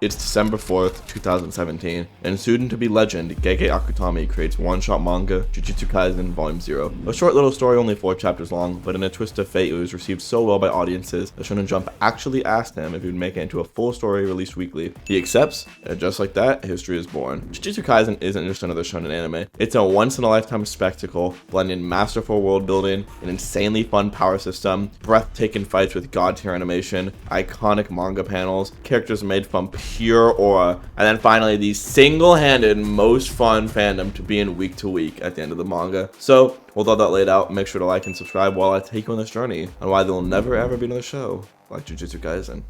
It's December 4th, 2017, and soon-to-be legend Gege Akutami creates one-shot manga Jujutsu Kaisen Volume 0. A short little story only 4 chapters long, but in a twist of fate it was received so well by audiences that Shonen Jump actually asked him if he would make it into a full story released weekly. He accepts, and just like that, history is born. Jujutsu Kaisen isn't just another shonen anime. It's a once-in-a-lifetime spectacle, blending masterful world building, an insanely fun power system, breathtaking fights with god-tier animation, iconic manga panels, characters made from pure aura, and then finally the single-handed most fun fandom to be in week to week at the end of the manga. So with all that laid out, make sure to like and subscribe while I take you on this journey on why there will never ever be another show like Jujutsu Kaisen.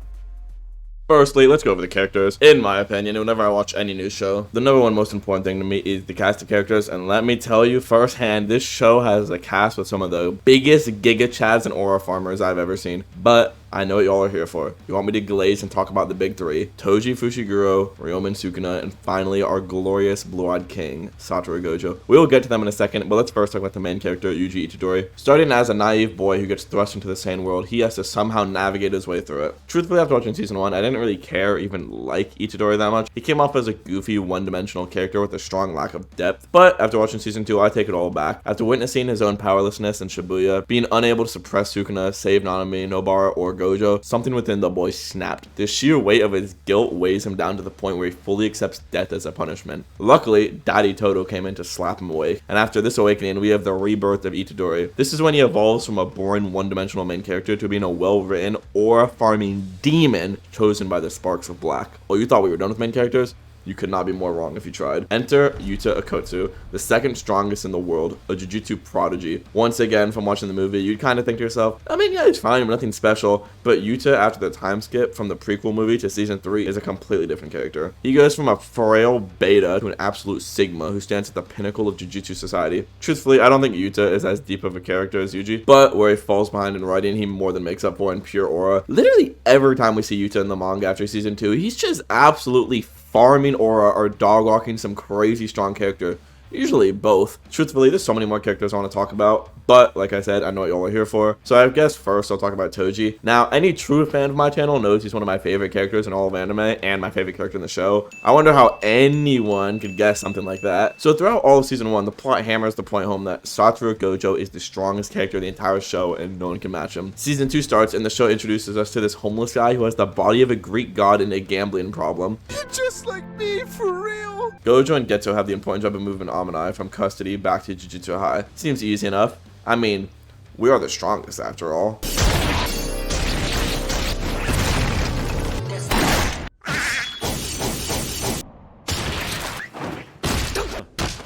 Firstly, let's go over the characters. In my opinion, whenever I watch any new show, the number one most important thing to me is the cast of characters, and let me tell you firsthand, this show has a cast with some of the biggest Giga Chads and Aura farmers I've ever seen. But I know what y'all are here for. You want me to glaze and talk about the big three: Toji Fushiguro, Ryomen Sukuna, and finally our glorious blue-eyed king, Satoru Gojo. We will get to them in a second, but let's first talk about the main character, Yuji Itadori. Starting as a naive boy who gets thrust into the sane world, he has to somehow navigate his way through it. Truthfully, after watching season 1, I didn't really care or even like Itadori that much. He came off as a goofy, one-dimensional character with a strong lack of depth, but after watching season 2, I take it all back. After witnessing his own powerlessness in Shibuya, being unable to suppress Sukuna, save Nanami, Nobara, or Gojo, something within the boy snapped. The sheer weight of his guilt weighs him down to the point where he fully accepts death as a punishment. Luckily, Daddy Toto came in to slap him awake, and after this awakening, we have the rebirth of Itadori. This is when he evolves from a boring one-dimensional main character to being a well-written, aura-farming demon chosen by the Sparks of Black. Oh, you thought we were done with main characters? You could not be more wrong if you tried. Enter Yuta Okkotsu, the second strongest in the world, a Jujutsu prodigy. Once again, from watching the movie, you'd kind of think to yourself, I mean, yeah, he's fine, but nothing special. But Yuta, after the time skip from the prequel movie to season 3, is a completely different character. He goes from a frail beta to an absolute sigma who stands at the pinnacle of Jujutsu society. Truthfully, I don't think Yuta is as deep of a character as Yuji, but where he falls behind in writing, he more than makes up for in pure aura. Literally every time we see Yuta in the manga after season 2, he's just absolutely farming aura or dog walking some crazy strong character. Usually both. Truthfully, there's so many more characters I want to talk about, but like I said, I know what y'all are here for. So I guess first I'll talk about Toji. Now, any true fan of my channel knows he's one of my favorite characters in all of anime and my favorite character in the show. I wonder how anyone could guess something like that. So throughout all of season 1, the plot hammers the point home that Satoru Gojo is the strongest character in the entire show and no one can match him. Season 2 starts and the show introduces us to this homeless guy who has the body of a Greek god and a gambling problem. You're just like me, for real. Gojo and Geto have the important job of moving Amanai from custody back to Jujutsu High. Seems easy enough. I mean, we are the strongest after all.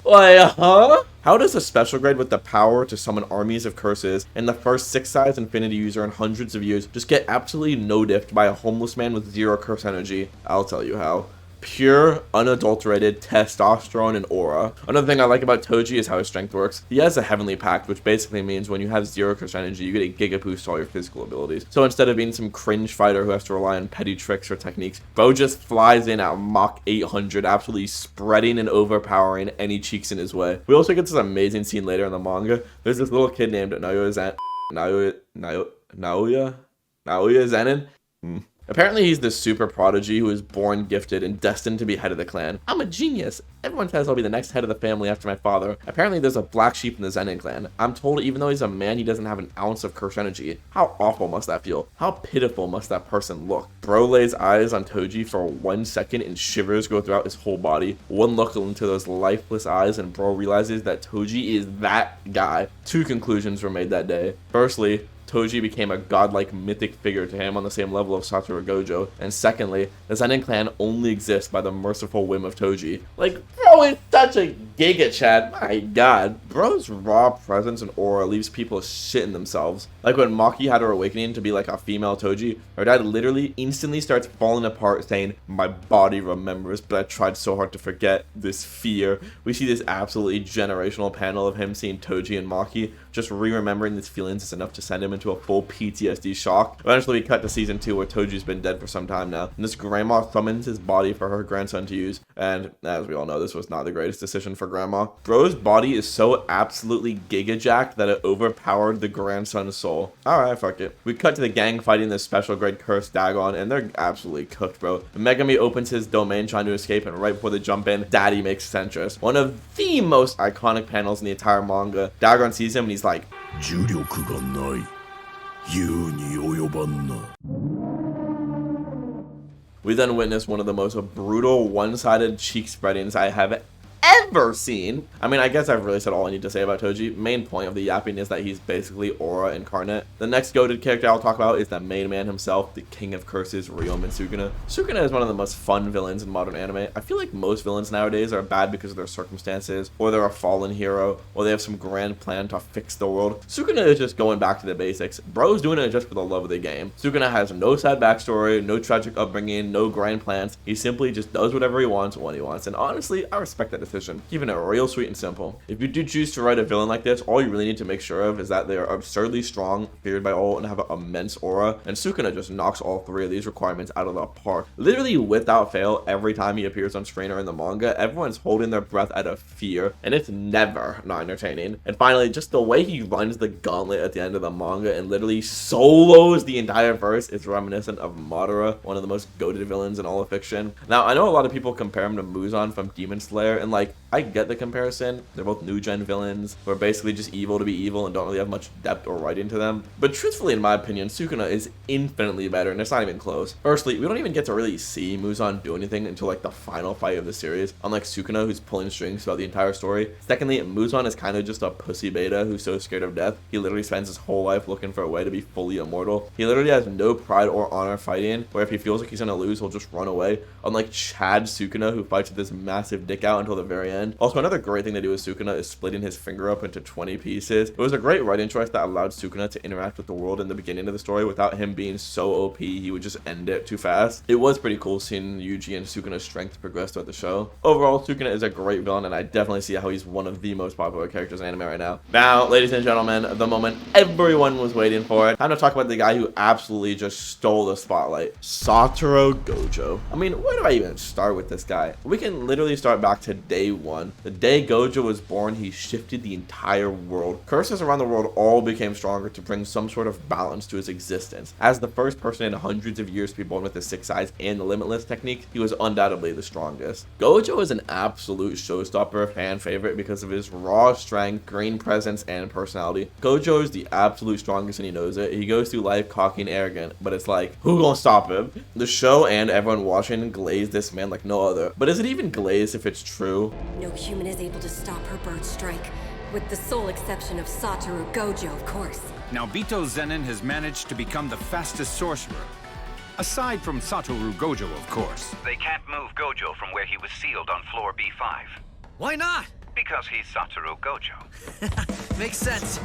Wait, huh? How does a special grade with the power to summon armies of curses and the first 6-size infinity user in hundreds of years just get absolutely no-diffed by a homeless man with 0 curse energy? I'll tell you how. Pure, unadulterated testosterone and aura. Another thing I like about Toji is how his strength works. He has a heavenly pact, which basically means when you have 0 curse energy, you get a giga boost to all your physical abilities. So instead of being some cringe fighter who has to rely on petty tricks or techniques, Bo just flies in at Mach 800, absolutely spreading and overpowering any cheeks in his way. We also get this amazing scene later in the manga. There's this little kid named Naoya Zenin. Apparently he's this super prodigy who is born gifted and destined to be head of the clan. I'm a genius. Everyone says I'll be the next head of the family after my father. Apparently there's a black sheep in the Zenin clan. I'm told even though he's a man, he doesn't have an ounce of curse energy. How awful must that feel? How pitiful must that person look? Bro lays eyes on Toji for 1 second and shivers go throughout his whole body. One look into those lifeless eyes and bro realizes that Toji is that guy. 2 conclusions were made that day. Firstly, Toji became a godlike mythic figure to him on the same level of Satoru Gojo. And secondly, the Zenin clan only exists by the merciful whim of Toji. Like, bro is such a Giga Chad. My god. Bro's raw presence and aura leaves people shitting themselves. Like when Maki had her awakening to be like a female Toji, her dad literally instantly starts falling apart saying, my body remembers, but I tried so hard to forget. This fear. We see this absolutely generational panel of him seeing Toji and Maki. Just re-remembering these feelings is enough to send him into a full PTSD shock. Eventually we cut to season 2 where Toji's been dead for some time now, and this grandma summons his body for her grandson to use, and as we all know, this was not the greatest decision for grandma. Bro's body is so absolutely giga-jacked that it overpowered the grandson's soul. Alright, fuck it. We cut to the gang fighting this special grade cursed Dagon, and they're absolutely cooked, bro. Megami opens his domain trying to escape, and right before they jump in, Daddy makes Sentress. One of the most iconic panels in the entire manga. Dagon sees him and he's like, we then witness one of the most brutal one-sided cheek spreadings I have ever seen. I mean, I guess I've really said all I need to say about Toji. Main point of the yapping is that he's basically Aura incarnate. The next goated character I'll talk about is the main man himself, the king of curses, Ryomen Sukuna. Sukuna is one of the most fun villains in modern anime. I feel like most villains nowadays are bad because of their circumstances, or they're a fallen hero, or they have some grand plan to fix the world. Sukuna is just going back to the basics. Bro's doing it just for the love of the game. Sukuna has no sad backstory, no tragic upbringing, no grand plans. He simply just does whatever he wants when he wants, and honestly, I respect that decision. Keeping it real sweet and simple. If you do choose to write a villain like this, all you really need to make sure of is that they are absurdly strong, feared by all, and have an immense aura, and Sukuna just knocks all three of these requirements out of the park. Literally without fail, every time he appears on screen or in the manga, everyone's holding their breath out of fear, and it's never not entertaining. And finally, just the way he runs the gauntlet at the end of the manga and literally solos the entire verse is reminiscent of Madara, one of the most goated villains in all of fiction. Now, I know a lot of people compare him to Muzan from Demon Slayer, and like, I get the comparison. They're both new gen villains who are basically just evil to be evil and don't really have much depth or writing to them. But truthfully, in my opinion, Sukuna is infinitely better, and it's not even close. Firstly, we don't even get to really see Muzan do anything until like the final fight of the series, unlike Sukuna, who's pulling strings throughout the entire story. Secondly, Muzan is kind of just a pussy beta who's so scared of death. He literally spends his whole life looking for a way to be fully immortal. He literally has no pride or honor fighting, where if he feels like he's gonna lose, he'll just run away. Unlike Chad Sukuna, who fights with this massive dick out until the very end. Also, another great thing to do with Sukuna is splitting his finger up into 20 pieces. It was a great writing choice that allowed Sukuna to interact with the world in the beginning of the story without him being so OP he would just end it too fast. It was pretty cool seeing Yuji and Sukuna's strength progress throughout the show. Overall, Sukuna is a great villain, and I definitely see how he's one of the most popular characters in anime right now. Now, ladies and gentlemen, the moment everyone was waiting for it. Time to talk about the guy who absolutely just stole the spotlight, Satoru Gojo. I mean, where do I even start with this guy? We can literally start back to day one. The day Gojo was born, he shifted the entire world. Curses around the world all became stronger to bring some sort of balance to his existence. As the first person in hundreds of years to be born with the six eyes and the limitless technique, he was undoubtedly the strongest. Gojo is an absolute showstopper, fan favorite because of his raw strength, green presence, and personality. Gojo is the absolute strongest and he knows it. He goes through life cocky and arrogant, but it's like, who gonna stop him? The show and everyone watching glaze this man like no other. But is it even glazed if it's true? No human is able to stop her bird strike, with the sole exception of Satoru Gojo, of course. Now Bito Zenin has managed to become the fastest sorcerer. Aside from Satoru Gojo, of course. They can't move Gojo from where he was sealed on floor B5. Why not? Because he's Satoru Gojo. Makes sense.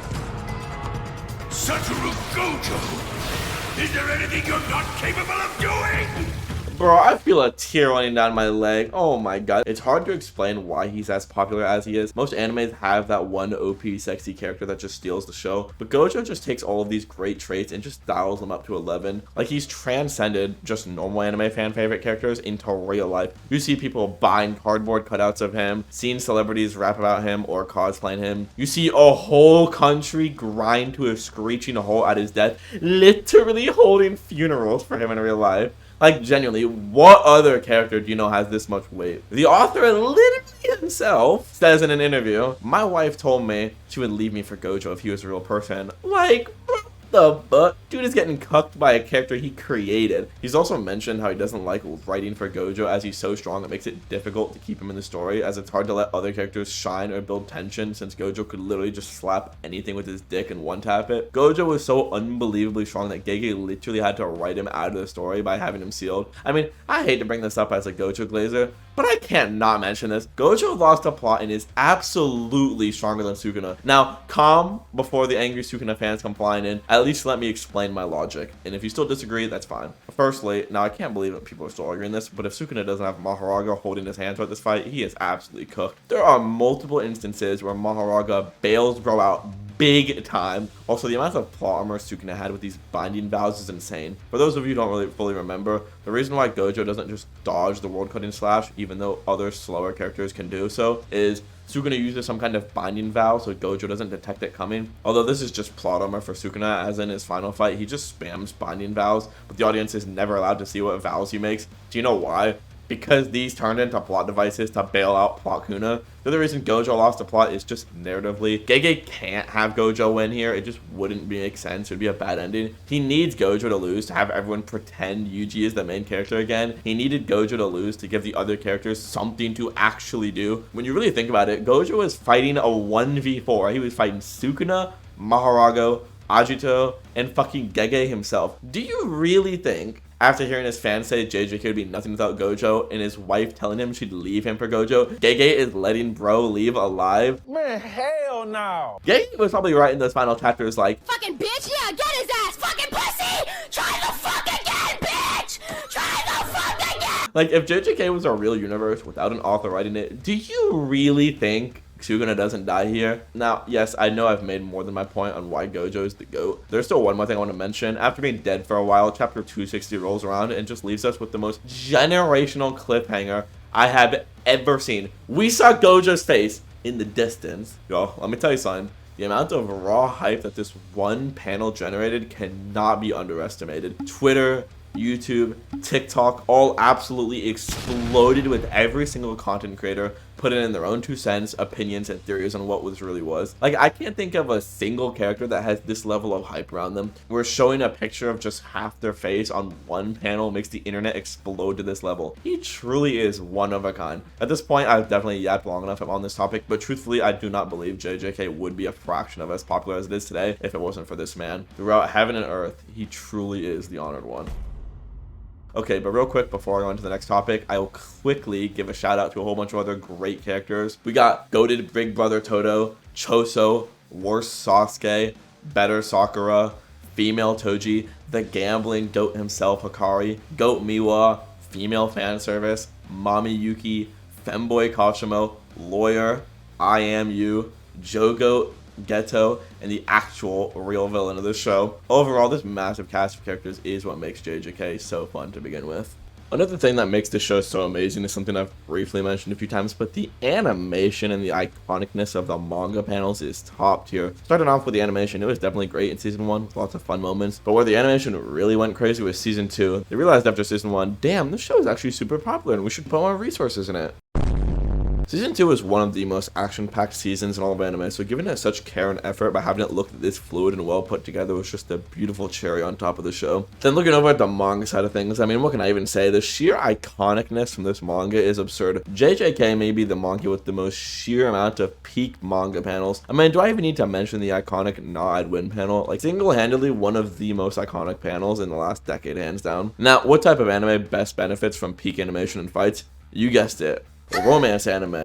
Satoru Gojo! Is there anything you're not capable of doing? Bro, I feel a tear running down my leg. Oh my god. It's hard to explain why he's as popular as he is. Most animes have that one OP sexy character that just steals the show, but Gojo just takes all of these great traits and just dials them up to 11. Like, he's transcended just normal anime fan favorite characters into real life. You see people buying cardboard cutouts of him, seeing celebrities rap about him or cosplaying him. You see a whole country grind to a screeching halt at his death, literally holding funerals for him in real life. Like, genuinely, what other character do you know has this much weight? The author literally himself says in an interview, "My wife told me she would leave me for Gojo if he was a real person." Like, what the fuck? Dude is getting cucked by a character he created. He's also mentioned how he doesn't like writing for Gojo as he's so strong it makes it difficult to keep him in the story, as it's hard to let other characters shine or build tension since Gojo could literally just slap anything with his dick and one-tap it. Gojo was so unbelievably strong that Gege literally had to write him out of the story by having him sealed. I mean, I hate to bring this up as a Gojo glazer, but I can't not mention this. Gojo lost a plot and is absolutely stronger than Sukuna. Now, calm before the angry Sukuna fans come flying in. At least let me explain my logic. And if you still disagree, that's fine. Firstly, now I can't believe that people are still arguing this, but if Sukuna doesn't have Maharaga holding his hand throughout this fight, he is absolutely cooked. There are multiple instances where Maharaga bails bro out big time. Also, the amount of plot armor Sukuna had with these binding vows is insane. For those of you who don't really fully remember, the reason why Gojo doesn't just dodge the world cutting slash, even though other slower characters can do so, is Sukuna uses some kind of binding vow so Gojo doesn't detect it coming. Although this is just plot armor for Sukuna, as in his final fight, he just spams binding vows, but the audience is never allowed to see what vows he makes. Do you know why? Because these turned into plot devices to bail out Plot Kuna. The other reason Gojo lost the plot is just narratively. Gege can't have Gojo win here. It just wouldn't make sense. It would be a bad ending. He needs Gojo to lose to have everyone pretend Yuji is the main character again. He needed Gojo to lose to give the other characters something to actually do. When you really think about it, Gojo was fighting a 1v4. He was fighting Sukuna, Maharago, Agito, and fucking Gege himself. Do you really think, after hearing his fans say JJK would be nothing without Gojo, and his wife telling him she'd leave him for Gojo, Gege is letting bro leave alive? Man, hell no. Gege was probably right in those final chapters like, Fucking bitch, yeah, get his ass, fucking pussy! Try the fuck again, bitch! Try the fuck again! like, if JJK was a real universe without an author writing it, do you really think Sukuna doesn't die here? Now, yes, I know I've made more than my point on why Gojo is the GOAT. There's still one more thing I want to mention. After being dead for a while, chapter 260 rolls around and just leaves us with the most generational cliffhanger I have ever seen. We saw Gojo's face in the distance. Yo, let me tell you something. The amount of raw hype that this one panel generated cannot be underestimated. Twitter, YouTube, TikTok, all absolutely exploded with every single content creator putting in their own 2 cents, opinions, and theories on what this really was. Like, I can't think of a single character that has this level of hype around them. We're showing a picture of just half their face on one panel makes the internet explode to this level. He truly is one of a kind. At this point, I've definitely yapped long enough on this topic, but truthfully, I do not believe JJK would be a fraction of as popular as it is today if it wasn't for this man. Throughout heaven and earth, he truly is the honored one. Okay, but real quick, before I go into the next topic, I will quickly give a shout out to a whole bunch of other great characters. We got goated Big Brother Todo, Choso, worst Sasuke, better Sakura, female Toji, the gambling goat himself Hikari, goat Miwa, female fan service, Mommy Yuki, femboy Kashimo, lawyer, I Am You, Jogo, Ghetto, and the actual real villain of the show. Overall, this massive cast of characters is what makes JJK so fun to begin with. Another thing that makes this show so amazing is something I've briefly mentioned a few times, but the animation and the iconicness of the manga panels is top tier. Starting off with the animation, it was definitely great in season 1 with lots of fun moments, but where the animation really went crazy was season 2. They realized after season 1, damn, this show is actually super popular and we should put more resources in it. Season 2 is one of the most action-packed seasons in all of anime, so giving it such care and effort by having it look this fluid and well put together was just a beautiful cherry on top of the show. Then looking over at the manga side of things, I mean, what can I even say? The sheer iconicness from this manga is absurd. JJK may be the manga with the most sheer amount of peak manga panels. I mean, do I even need to mention the iconic Nod Win panel? Like, single-handedly one of the most iconic panels in the last decade, hands down. Now, what type of anime best benefits from peak animation and fights? You guessed it. Romance anime,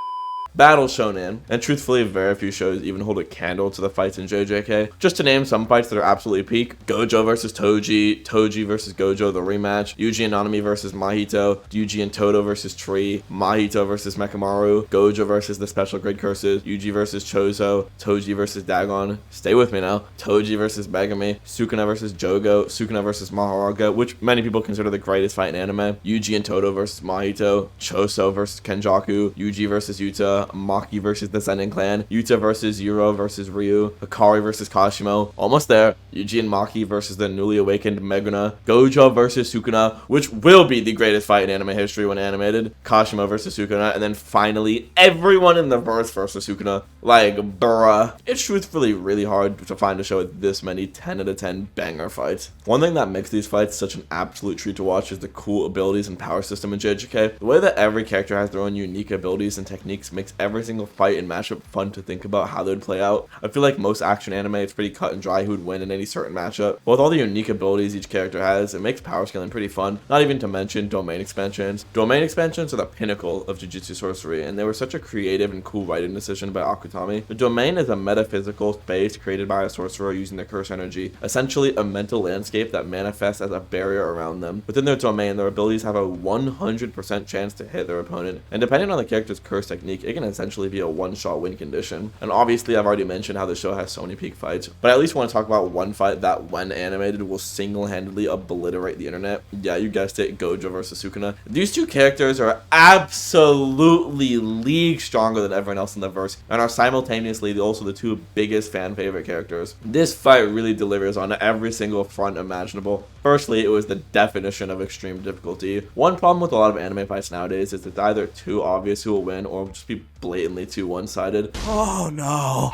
battle shonen, and truthfully very few shows even hold a candle to the fights in JJK. Just to name some fights that are absolutely peak: Gojo versus Toji, Toji versus Gojo the rematch, Yuji and Nanami versus Mahito, Yuji and Todo versus Tree, Mahito versus Mekamaru, Gojo versus the special grade curses, Yuji versus Chozo, Toji versus Dagon, stay with me now, Toji versus Megami, Sukuna versus Jogo, Sukuna versus Maharaga, which many people consider the greatest fight in anime, Yuji and Todo versus Mahito, Choso versus Kenjaku, Yuji versus Yuta, Maki versus the Zenin clan, Yuta versus Yuro versus Ryu, Hikari versus Kashimo, almost there, Yuji and Maki versus the newly awakened Meguna, Gojo versus Sukuna, which will be the greatest fight in anime history when animated, Kashimo versus Sukuna, and then finally everyone in the verse versus Sukuna. Like, bruh. It's truthfully really hard to find a show with this many 10 out of 10 banger fights. One thing that makes these fights such an absolute treat to watch is the cool abilities and power system in JJK. The way that every character has their own unique abilities and techniques makes every single fight and matchup fun to think about how they would play out. I feel like most action anime, it's pretty cut and dry who would win in any certain matchup. But with all the unique abilities each character has, it makes power scaling pretty fun. Not even to mention domain expansions. Domain expansions are the pinnacle of Jujutsu sorcery, and they were such a creative and cool writing decision by Akutami. The domain is a metaphysical space created by a sorcerer using the curse energy, essentially a mental landscape that manifests as a barrier around them. Within their domain, their abilities have a 100% chance to hit their opponent, and depending on the character's curse technique, it can can essentially be a one-shot win condition. And obviously I've already mentioned how the show has so many peak fights, but I at least want to talk about one fight that when animated will single-handedly obliterate the internet. Yeah, you guessed it, Gojo versus Sukuna. These two characters are absolutely league stronger than everyone else in the verse and are simultaneously also the two biggest fan favorite characters. This fight really delivers on every single front imaginable. Firstly, it was the definition of extreme difficulty. One problem with a lot of anime fights nowadays is it's either too obvious who will win or just be blatantly too one-sided. Oh no.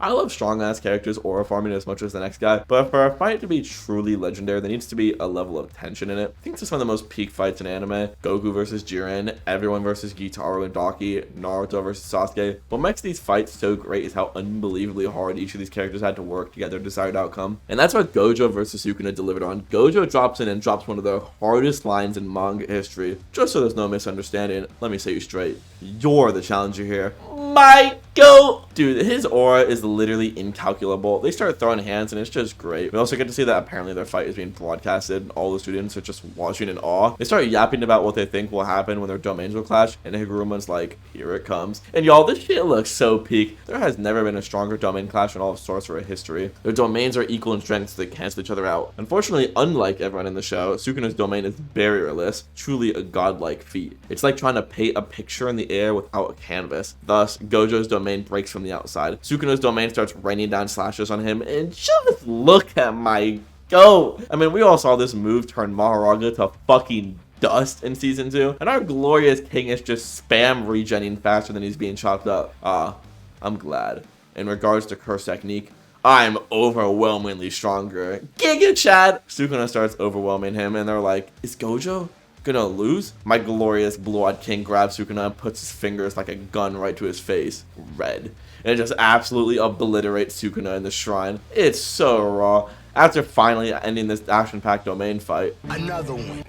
I love strong-ass characters aura farming as much as the next guy, but for a fight to be truly legendary, there needs to be a level of tension in it. I think this is one of the most peak fights in anime. Goku versus Jiren, everyone versus Gitaru and Daki, Naruto versus Sasuke. What makes these fights so great is how unbelievably hard each of these characters had to work to get their desired outcome. And that's what Gojo versus Sukuna delivered on. Gojo drops in and drops one of the hardest lines in manga history. Just so there's no misunderstanding, let me say you straight. You're the challenger here. My goat! Dude, his aura is literally incalculable. They start throwing hands and it's just great. We also get to see that apparently their fight is being broadcasted. All the students are just watching in awe. They start yapping about what they think will happen when their domains will clash, and Higuruma's like, here it comes. And y'all, this shit looks so peak. There has never been a stronger domain clash in all of sorcerer history. Their domains are equal in strength, so they cancel each other out. Unfortunately, unlike everyone in the show, Sukuna's domain is barrierless, truly a godlike feat. It's like trying to paint a picture in the air without a canvas. Thus, Gojo's domain breaks from the outside. Sukuna's domain starts raining down slashes on him, and just look at my goat. I mean, we all saw this move turn Mahoraga to fucking dust in season 2, and our glorious king is just spam regenning faster than he's being chopped up. I'm glad. In regards to curse technique, I'm overwhelmingly stronger. Giga Chad! Sukuna starts overwhelming him, and they're like, is Gojo gonna lose? My glorious blue-eyed king grabs Sukuna and puts his fingers like a gun right to his face. Red. And it just absolutely obliterates Sukuna in the shrine. It's so raw. After finally ending this action-packed domain fight. Another one.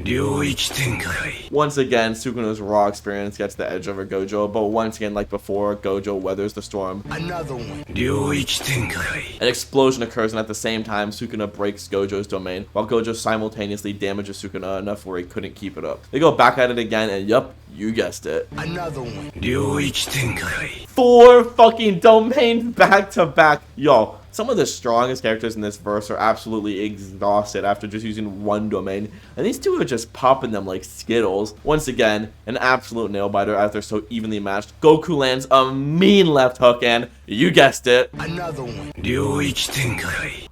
Once again, Sukuna's raw experience gets the edge over Gojo, but once again, like before, Gojo weathers the storm. Another one. An explosion occurs, and at the same time, Sukuna breaks Gojo's domain, while Gojo simultaneously damages Sukuna enough where he couldn't keep it up. They go back at it again, and yup, you guessed it. Another one. 4 fucking domains back to back. Yo, some of the strongest characters in this verse are absolutely exhausted after just using one domain, and these two are just popping them like Skittles. Once again, an absolute nail-biter as they're so evenly matched. Goku lands a mean left hook, and you guessed it. Another one.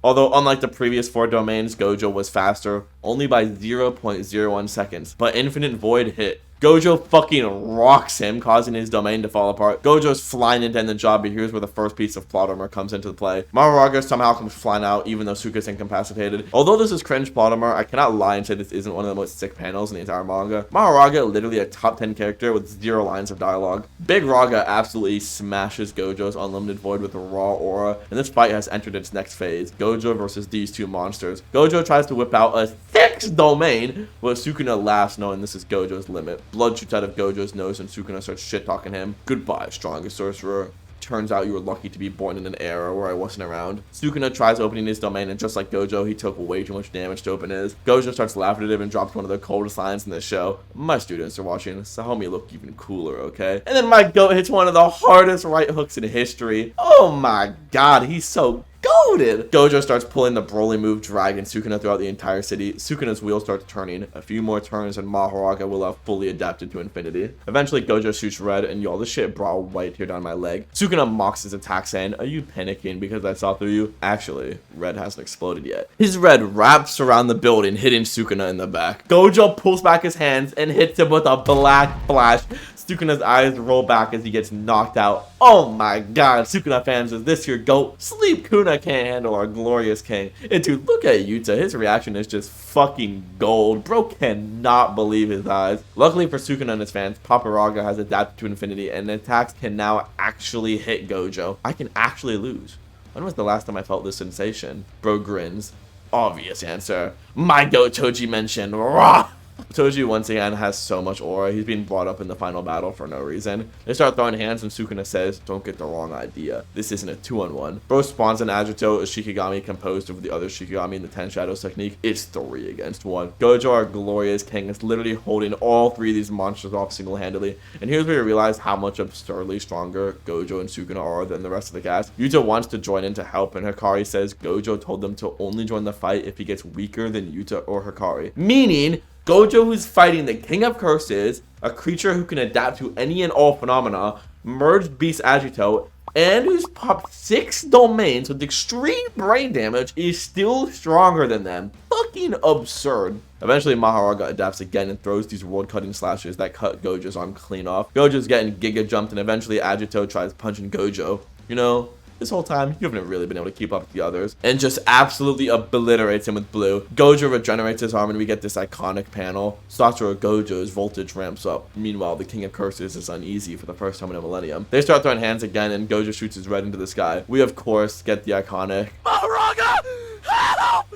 Although unlike the previous 4 domains, Gojo was faster, only by 0.01 seconds, but Infinite Void hit. Gojo fucking rocks him, causing his domain to fall apart. Gojo's flying into end the job, but here's where the first piece of plot armor comes into play. Mahoraga somehow comes flying out, even though Suka's incapacitated. Although this is cringe plot armor, I cannot lie and say this isn't one of the most sick panels in the entire manga. Mahoraga, literally a top 10 character with 0 lines of dialogue. Big Raga absolutely smashes Gojo's unlimited void with a raw aura, and this fight has entered its next phase. Gojo versus these two monsters. Gojo tries to whip out a 6th domain, but Sukuna laughs knowing this is Gojo's limit. Blood shoots out of Gojo's nose and Sukuna starts shit-talking him. Goodbye, strongest sorcerer. Turns out you were lucky to be born in an era where I wasn't around. Sukuna tries opening his domain, and just like Gojo, he took way too much damage to open his. Gojo starts laughing at him and drops one of the coldest lines in the show. My students are watching, so help me look even cooler, okay? And then my goat hits one of the hardest right hooks in history. Oh my god, he's so goated. Gojo starts pulling the Broly move, dragging Sukuna throughout the entire city. Sukuna's wheel starts turning. A few more turns and Mahoraga will have fully adapted to infinity. Eventually, Gojo shoots red, and y'all, this shit brought a white tear down my leg. Sukuna mocks his attack, saying, are you panicking because I saw through you? Actually, red hasn't exploded yet. His red wraps around the building, hitting Sukuna in the back. Gojo pulls back his hands and hits him with a black flash. Sukuna's eyes roll back as he gets knocked out. Oh my god, Sukuna fans, is this your goat? Sleep Kuna can't handle our glorious king. And dude, look at Yuta. His reaction is just fucking gold. Bro cannot believe his eyes. Luckily for Sukuna and his fans, Paparaga has adapted to infinity, and attacks can now actually hit Gojo. I can actually lose. When was the last time I felt this sensation? Bro grins. Obvious answer. My goat Toji mentioned. Rah! Toji once again has so much aura. He's being brought up in the final battle for no reason. They start throwing hands and Sukuna says, don't get the wrong idea. This isn't a 2-on-1. Bro spawns an Agito, a Shikigami composed of the other Shikigami in the 10 Shadows technique. It's 3 against 1. Gojo, our glorious king, is literally holding all 3 of these monsters off single-handedly. And here's where you realize how much absurdly stronger Gojo and Sukuna are than the rest of the cast. Yuta wants to join in to help, and Hikari says Gojo told them to only join the fight if he gets weaker than Yuta or Hikari. Meaning, Gojo, who's fighting the King of Curses, a creature who can adapt to any and all phenomena, merged Beast Agito, and who's popped 6 domains with extreme brain damage, is still stronger than them. Fucking absurd. Eventually, Mahoraga adapts again and throws these world-cutting slashes that cut Gojo's arm clean off. Gojo's getting giga jumped, and eventually Agito tries punching Gojo. You know, this whole time, you haven't really been able to keep up with the others, and just absolutely obliterates him with blue. Gojo regenerates his arm, and we get this iconic panel. Satoru Gojo's voltage ramps up. Meanwhile, the King of Curses is uneasy for the first time in a millennium. They start throwing hands again, and Gojo shoots his red into the sky. We, of course, get the iconic Mahoraga! Help!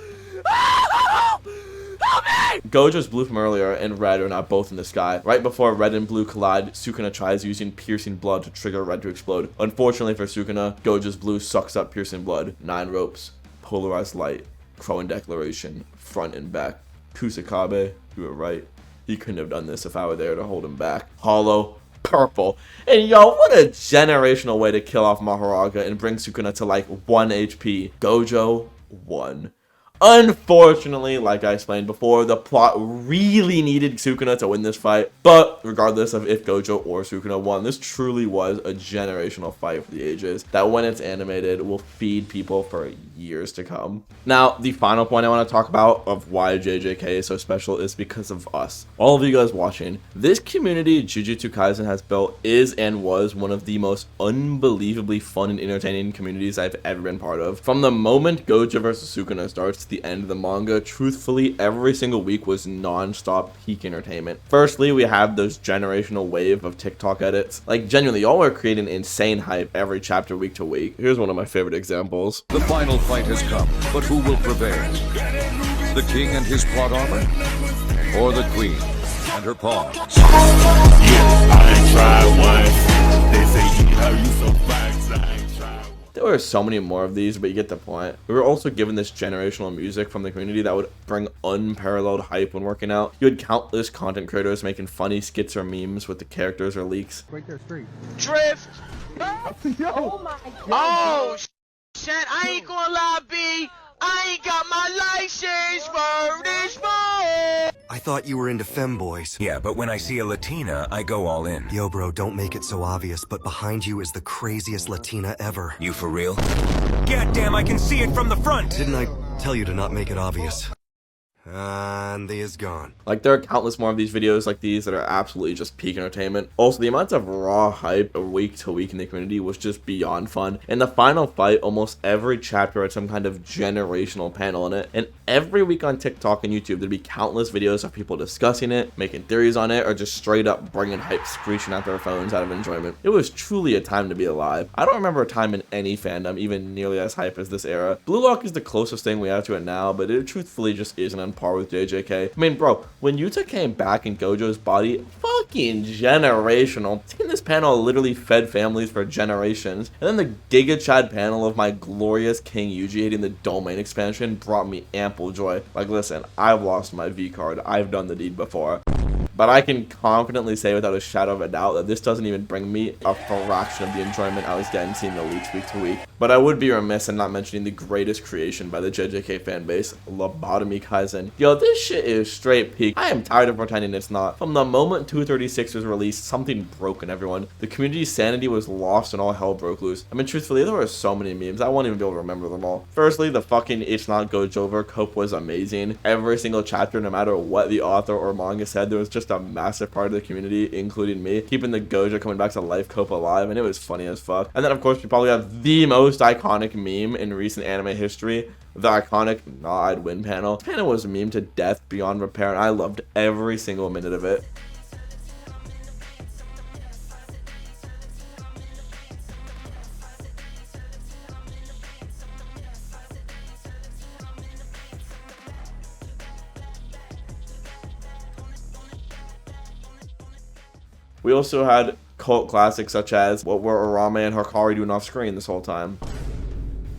Help! Help me! Gojo's blue from earlier and red are now both in the sky. Right before red and blue collide, Sukuna tries using piercing blood to trigger red to explode. Unfortunately for Sukuna, Gojo's blue sucks up piercing blood. 9 ropes, polarized light, crowing declaration, front and back. Kusakabe, you were right. He couldn't have done this if I were there to hold him back. Hollow, purple. And yo, what a generational way to kill off Mahoraga and bring Sukuna to like 1 HP. Gojo won. Unfortunately, like I explained before, the plot really needed Sukuna to win this fight, but regardless of if Gojo or Sukuna won, this truly was a generational fight for the ages that when it's animated will feed people for years to come. Now, the final point I want to talk about of why JJK is so special is because of us. All of you guys watching, this community Jujutsu Kaisen has built is and was one of the most unbelievably fun and entertaining communities I've ever been part of. From the moment Gojo vs Sukuna starts the end of the manga, truthfully, every single week was non-stop peak entertainment. Firstly, we have those generational wave of TikTok edits. Like, genuinely, y'all are creating insane hype every chapter week to week. Here's one of my favorite examples. The final fight has come, but who will prevail? The king and his plot armor? Or the queen and her pawns? I ain't tried one. They say you how you so fine, I ain't tried. There were so many more of these, but you get the point. We were also given this generational music from the community that would bring unparalleled hype when working out. You had countless content creators making funny skits or memes with the characters or leaks. Right there, straight. Drift! Oh my god. Oh, shit, I ain't gonna lie, B. I ain't got my license for this phone. I thought you were into femboys. Yeah, but when I see a Latina, I go all in. Yo, bro, don't make it so obvious, but behind you is the craziest Latina ever. You for real? God damn, I can see it from the front! Didn't I tell you to not make it obvious? And he is gone. Like, there are countless more of these videos like these that are absolutely just peak entertainment. Also, the amount of raw hype week to week in the community was just beyond fun. In the final fight, almost every chapter had some kind of generational panel in it, and every week on TikTok and YouTube there'd be countless videos of people discussing it, making theories on it, or just straight up bringing hype screeching out their phones out of enjoyment. It was truly a time to be alive. I don't remember a time in any fandom even nearly as hype as this era. Blue Lock is the closest thing we have to it now, but it truthfully just isn't on par with JJK. I mean, bro, when Yuta came back in Gojo's body, fucking generational. Seeing this panel literally fed families for generations. And then the Giga Chad panel of my glorious King Yuji hitting the domain expansion brought me ample joy. Like, listen, I've lost my V card. I've done the deed before. But I can confidently say without a shadow of a doubt that this doesn't even bring me a fraction of the enjoyment I was getting seeing the leaks week to week. But I would be remiss in not mentioning the greatest creation by the JJK fanbase, Lobotomy Kaisen. Yo, this shit is straight peak. I am tired of pretending it's not. From the moment 236 was released, something broke in everyone. The community's sanity was lost and all hell broke loose. I mean, truthfully, there were so many memes, I won't even be able to remember them all. Firstly, the fucking It's Not Gojover cope was amazing. Every single chapter, no matter what the author or manga said, there was just a massive part of the community, including me, keeping the Gojo coming back to life cope alive, and it was funny as fuck. And then, of course, we probably have the most iconic meme in recent anime history, the iconic Gnawed Wind panel. This panel was memed to death beyond repair, and I loved every single minute of it. We also had cult classics such as what were Arame and Hakari doing off screen this whole time.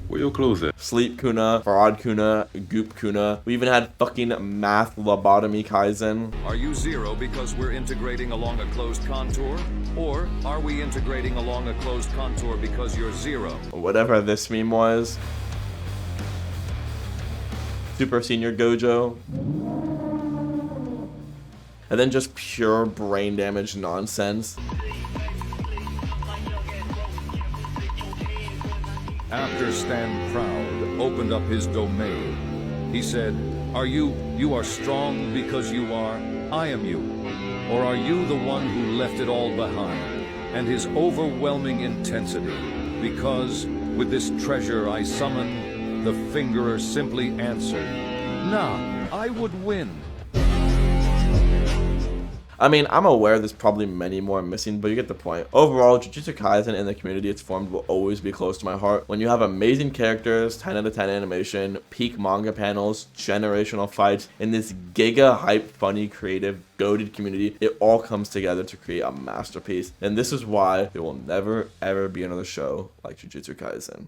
Where your clothes at? Sleep Kuna, Farad Kuna, Goop Kuna. We even had fucking Math Lobotomy Kaisen. Are you zero because we're integrating along a closed contour? Or are we integrating along a closed contour because you're zero? Whatever this meme was. Super Senior Gojo. And then just pure brain damage nonsense. After Stand Proud opened up his domain, he said, you are strong because you are, I am you. Or are you the one who left it all behind? And his overwhelming intensity, because with this treasure I summon, the Fingerer simply answered, nah, I would win. I mean, I'm aware there's probably many more missing, but you get the point. Overall, Jujutsu Kaisen and the community it's formed will always be close to my heart. When you have amazing characters, 10 out of 10 animation, peak manga panels, generational fights, and this giga hype, funny, creative, goated community, it all comes together to create a masterpiece. And this is why there will never, ever be another show like Jujutsu Kaisen.